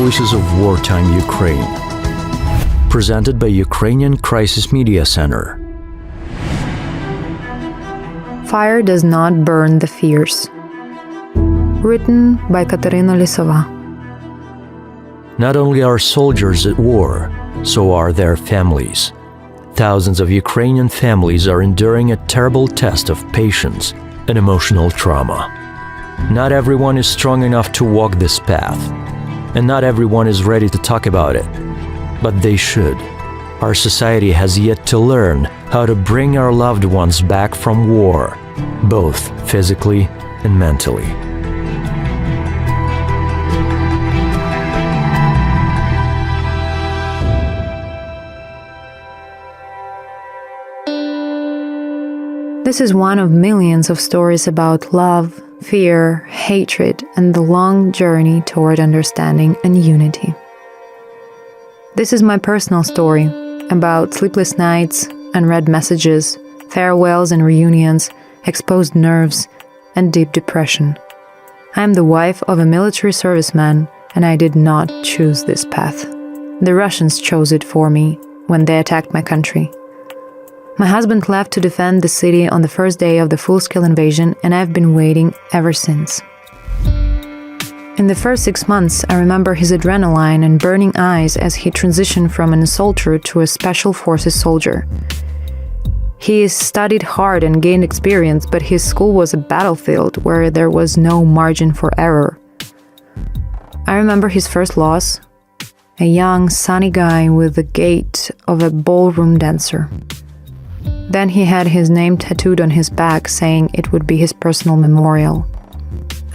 Voices of Wartime Ukraine. Presented by Ukrainian Crisis Media Center. Fire does not burn the fierce. Written by Katerina Lisova. Not only are soldiers at war, so are their families. Thousands of Ukrainian families are enduring a terrible test of patience and emotional trauma. Not everyone is strong enough to walk this path, and not everyone is ready to talk about it. But they should. Our society has yet to learn how to bring our loved ones back from war, both physically and mentally. This is one of millions of stories about love, fear, hatred, and the long journey toward understanding and unity. This is my personal story about sleepless nights, unread messages, farewells and reunions, exposed nerves, and deep depression. I am the wife of a military serviceman, and I did not choose this path. The Russians chose it for me when they attacked my country. My husband left to defend the city on the first day of the full-scale invasion, and I've been waiting ever since. In the first 6 months, I remember his adrenaline and burning eyes as he transitioned from an assaulter to a special forces soldier. He studied hard and gained experience, but his school was a battlefield where there was no margin for error. I remember his first loss, a young, sunny guy with the gait of a ballroom dancer. Then he had his name tattooed on his back, saying it would be his personal memorial.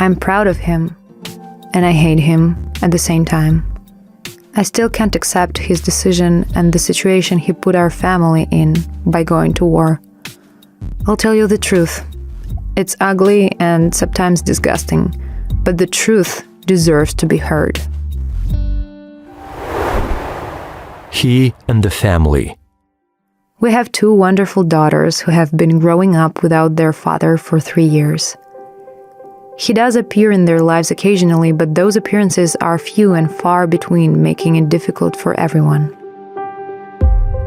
I'm proud of him, and I hate him at the same time. I still can't accept his decision and the situation he put our family in by going to war. I'll tell you the truth. It's ugly and sometimes disgusting, but the truth deserves to be heard. He and the family. We have 2 wonderful daughters who have been growing up without their father for 3 years. He does appear in their lives occasionally, but those appearances are few and far between, making it difficult for everyone.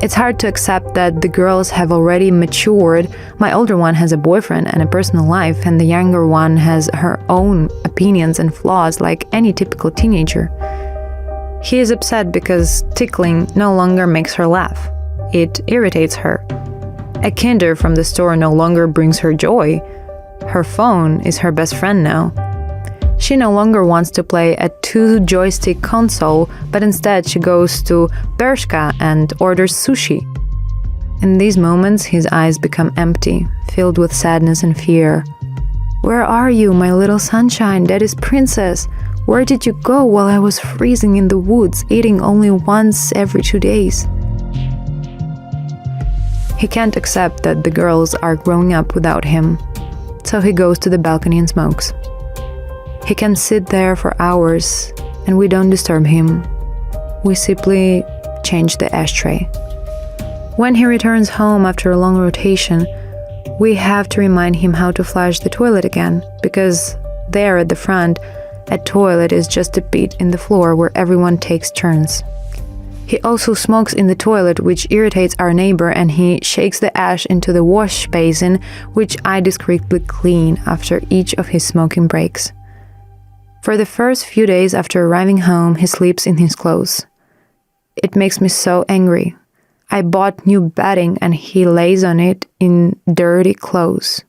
It's hard to accept that the girls have already matured. My older one has a boyfriend and a personal life, and the younger one has her own opinions and flaws like any typical teenager. He is upset because tickling no longer makes her laugh. It irritates her. A Kinder from the store no longer brings her joy. Her phone is her best friend now. She no longer wants to play a 2-joystick console, but instead she goes to Bershka and orders sushi. In these moments, his eyes become empty, filled with sadness and fear. "Where are you, my little sunshine, daddy's princess? Where did you go while I was freezing in the woods, eating only once every 2 days?" He can't accept that the girls are growing up without him, so he goes to the balcony and smokes. He can sit there for hours, and we don't disturb him. We simply change the ashtray. When he returns home after a long rotation, we have to remind him how to flush the toilet again, because there at the front, a toilet is just a pit in the floor where everyone takes turns. He also smokes in the toilet, which irritates our neighbor, and he shakes the ash into the wash basin, which I discreetly clean after each of his smoking breaks. For the first few days after arriving home, he sleeps in his clothes. It makes me so angry. I bought new bedding and he lays on it in dirty clothes.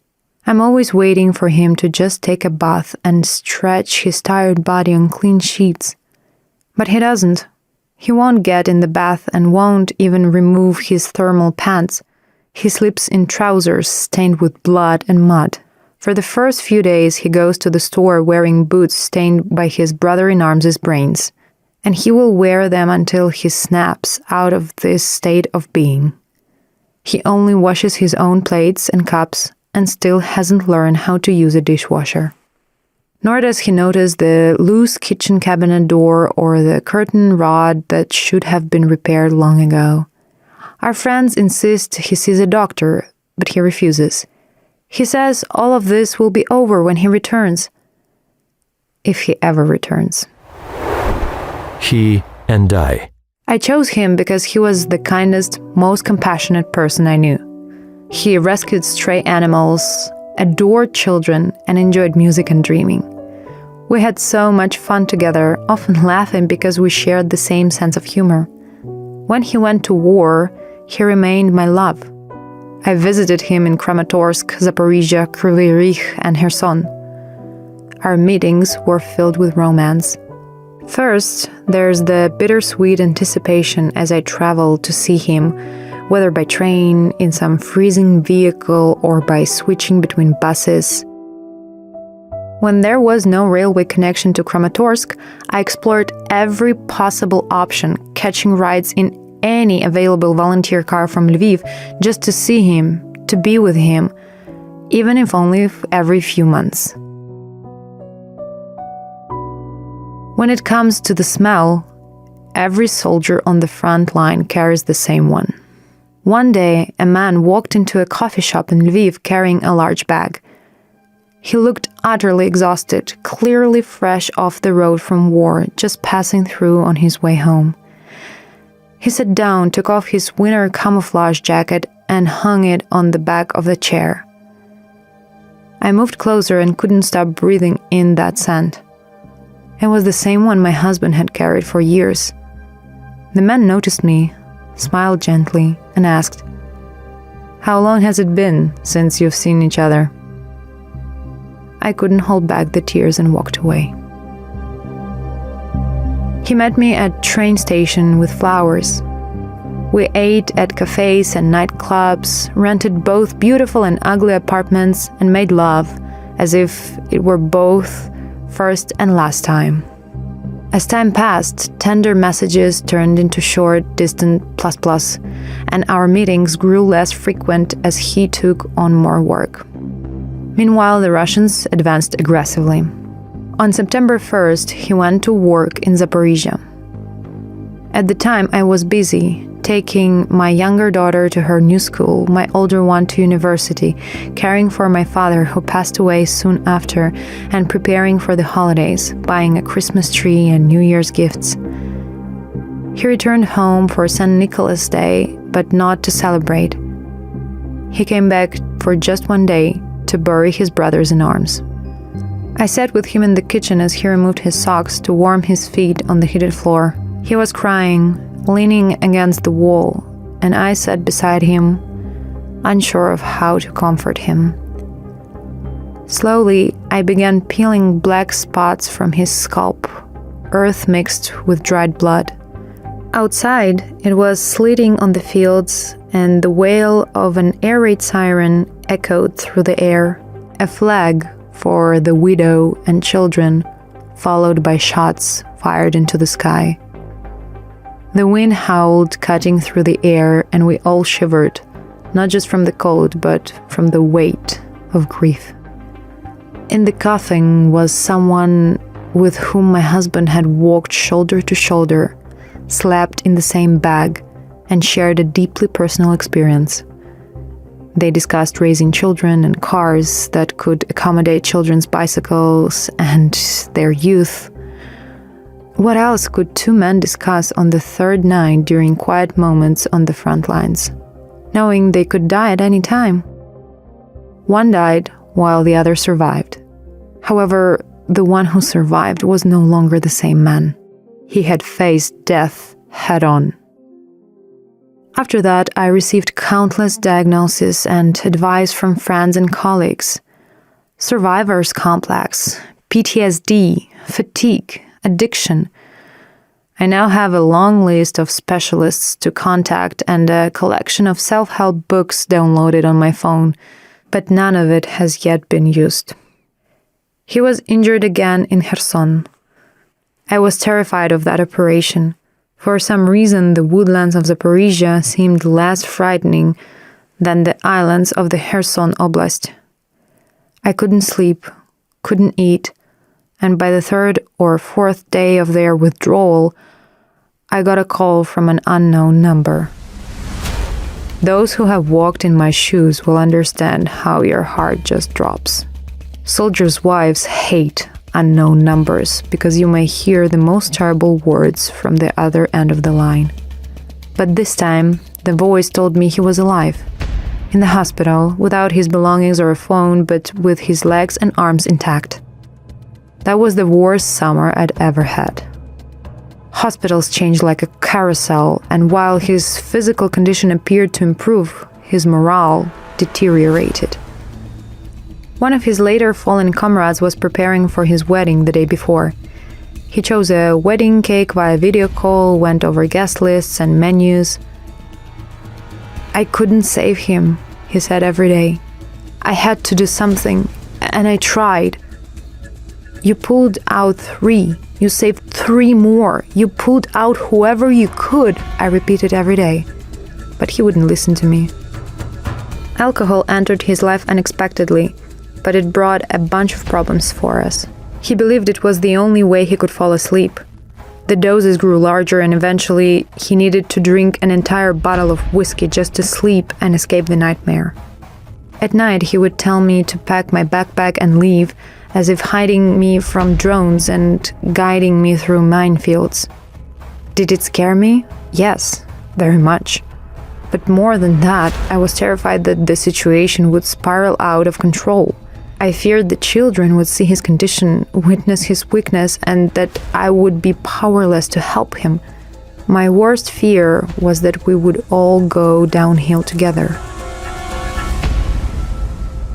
I'm always waiting for him to just take a bath and stretch his tired body on clean sheets. But he doesn't. He won't get in the bath and won't even remove his thermal pants. He sleeps in trousers stained with blood and mud. For the first few days, he goes to the store wearing boots stained by his brother-in-arms' brains, and he will wear them until he snaps out of this state of being. He only washes his own plates and cups and still hasn't learned how to use a dishwasher. Nor does he notice the loose kitchen cabinet door or the curtain rod that should have been repaired long ago. Our friends insist he sees a doctor, but he refuses. He says all of this will be over when he returns. If he ever returns. He and I. I chose him because he was the kindest, most compassionate person I knew. He rescued stray animals, adored children, and enjoyed music and dreaming. We had so much fun together, often laughing because we shared the same sense of humor. When he went to war, he remained my love. I visited him in Kramatorsk, Zaporizhia, Kryvyi Rih, and Kherson. Our meetings were filled with romance. First, there's the bittersweet anticipation as I traveled to see him, whether by train, in some freezing vehicle, or by switching between buses. When there was no railway connection to Kramatorsk, I explored every possible option, catching rides in any available volunteer car from Lviv just to see him, to be with him, even if only every few months. When it comes to the smell, every soldier on the front line carries the same one. One day, a man walked into a coffee shop in Lviv carrying a large bag. He looked utterly exhausted, clearly fresh off the road from war, just passing through on his way home. He sat down, took off his winter camouflage jacket, and hung it on the back of the chair. I moved closer and couldn't stop breathing in that scent. It was the same one my husband had carried for years. The man noticed me, smiled gently, and asked, "How long has it been since you've seen each other?" I couldn't hold back the tears and walked away. He met me at train station with flowers. We ate at cafes and nightclubs, rented both beautiful and ugly apartments, and made love as if it were both first and last time. As time passed, tender messages turned into short, distant plus, and our meetings grew less frequent as he took on more work. Meanwhile, the Russians advanced aggressively. On September 1st, he went to work in Zaporizhia. At the time, I was busy, taking my younger daughter to her new school, my older one to university, caring for my father who passed away soon after, and preparing for the holidays, buying a Christmas tree and New Year's gifts. He returned home for St. Nicholas Day, but not to celebrate. He came back for just one day to bury his brothers in arms. I sat with him in the kitchen as he removed his socks to warm his feet on the heated floor. He was crying, leaning against the wall, and I sat beside him, unsure of how to comfort him. Slowly, I began peeling black spots from his scalp, earth mixed with dried blood. Outside, it was sleeting on the fields, and the wail of an air raid siren echoed through the air, a flag for the widow and children, followed by shots fired into the sky. The wind howled, cutting through the air, and we all shivered, not just from the cold, but from the weight of grief. In the coffin was someone with whom my husband had walked shoulder to shoulder, slept in the same bag, and shared a deeply personal experience. They discussed raising children and cars that could accommodate children's bicycles and their youth. What else could two men discuss on the third night during quiet moments on the front lines, knowing they could die at any time? One died while the other survived. However, the one who survived was no longer the same man. He had faced death head-on. After that, I received countless diagnoses and advice from friends and colleagues. Survivor's complex, PTSD, fatigue, addiction. I now have a long list of specialists to contact and a collection of self-help books downloaded on my phone, but none of it has yet been used. He was injured again in Kherson. I was terrified of that operation. For some reason, the woodlands of Zaporizhia seemed less frightening than the islands of the Kherson Oblast. I couldn't sleep, couldn't eat, and by the third or fourth day of their withdrawal, I got a call from an unknown number. Those who have walked in my shoes will understand how your heart just drops. Soldiers' wives hate unknown numbers because you may hear the most terrible words from the other end of the line. But this time, the voice told me he was alive, in the hospital, without his belongings or a phone, but with his legs and arms intact. That was the worst summer I'd ever had. Hospitals changed like a carousel, and while his physical condition appeared to improve, his morale deteriorated. One of his later fallen comrades was preparing for his wedding the day before. He chose a wedding cake via video call, went over guest lists and menus. "I couldn't save him," he said every day. "I had to do something, and I tried. You pulled out 3. You saved 3 more. You pulled out whoever you could," I repeated every day. But he wouldn't listen to me. Alcohol entered his life unexpectedly, but it brought a bunch of problems for us. He believed it was the only way he could fall asleep. The doses grew larger, and eventually he needed to drink an entire bottle of whiskey just to sleep and escape the nightmare. At night, he would tell me to pack my backpack and leave, as if hiding me from drones and guiding me through minefields. Did it scare me? Yes, very much. But more than that, I was terrified that the situation would spiral out of control. I feared the children would see his condition, witness his weakness, and that I would be powerless to help him. My worst fear was that we would all go downhill together.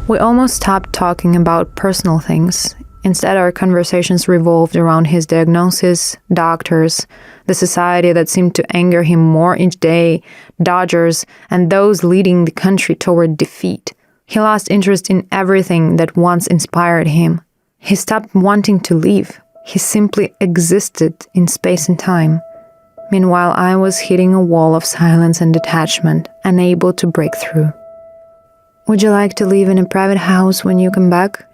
We almost stopped talking about personal things. Instead, our conversations revolved around his diagnosis, doctors, the society that seemed to anger him more each day, Dodgers, and those leading the country toward defeat. He lost interest in everything that once inspired him. He stopped wanting to live. He simply existed in space and time. Meanwhile, I was hitting a wall of silence and detachment, unable to break through. "Would you like to live in a private house when you come back?"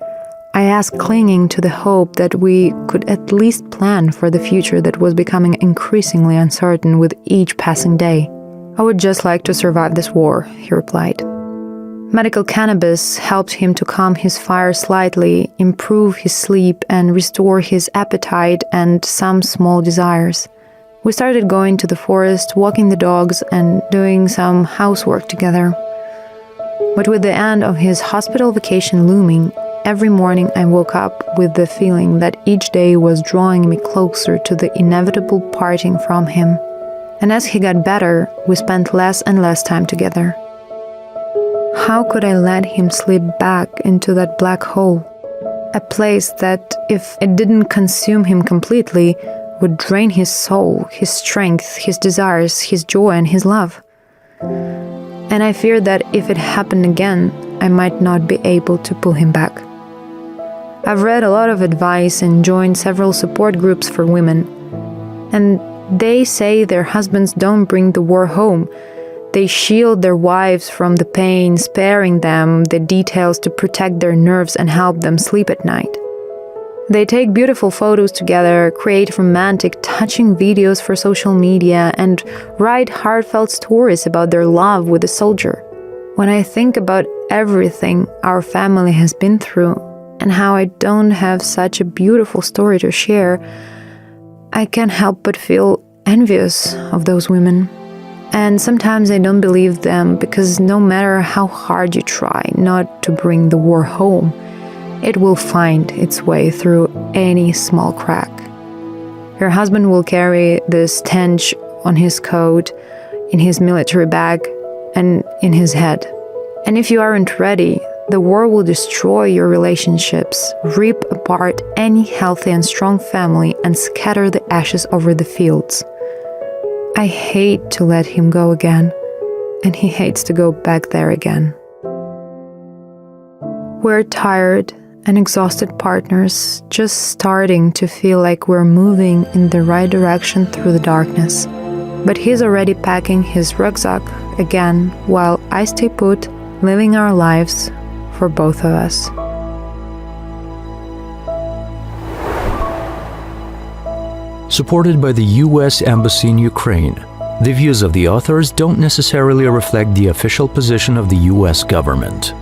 I asked, clinging to the hope that we could at least plan for the future that was becoming increasingly uncertain with each passing day. "I would just like to survive this war," he replied. Medical cannabis helped him to calm his fire slightly, improve his sleep, and restore his appetite and some small desires. We started going to the forest, walking the dogs, and doing some housework together. But with the end of his hospital vacation looming, every morning I woke up with the feeling that each day was drawing me closer to the inevitable parting from him. And as he got better, we spent less and less time together. How could I let him slip back into that black hole? A place that, if it didn't consume him completely, would drain his soul, his strength, his desires, his joy, and his love. And I feared that if it happened again, I might not be able to pull him back. I've read a lot of advice and joined several support groups for women. And they say their husbands don't bring the war home. They shield their wives from the pain, sparing them the details to protect their nerves and help them sleep at night. They take beautiful photos together, create romantic, touching videos for social media, and write heartfelt stories about their love with a soldier. When I think about everything our family has been through and how I don't have such a beautiful story to share, I can't help but feel envious of those women. And sometimes I don't believe them, because no matter how hard you try not to bring the war home, it will find its way through any small crack. Your husband will carry the stench on his coat, in his military bag, and in his head. And if you aren't ready, the war will destroy your relationships, rip apart any healthy and strong family, and scatter the ashes over the fields. I hate to let him go again, and he hates to go back there again. We're tired and exhausted partners, just starting to feel like we're moving in the right direction through the darkness. But he's already packing his rucksack again, while I stay put, living our lives for both of us. Supported by the U.S. Embassy in Ukraine, the views of the authors don't necessarily reflect the official position of the U.S. government.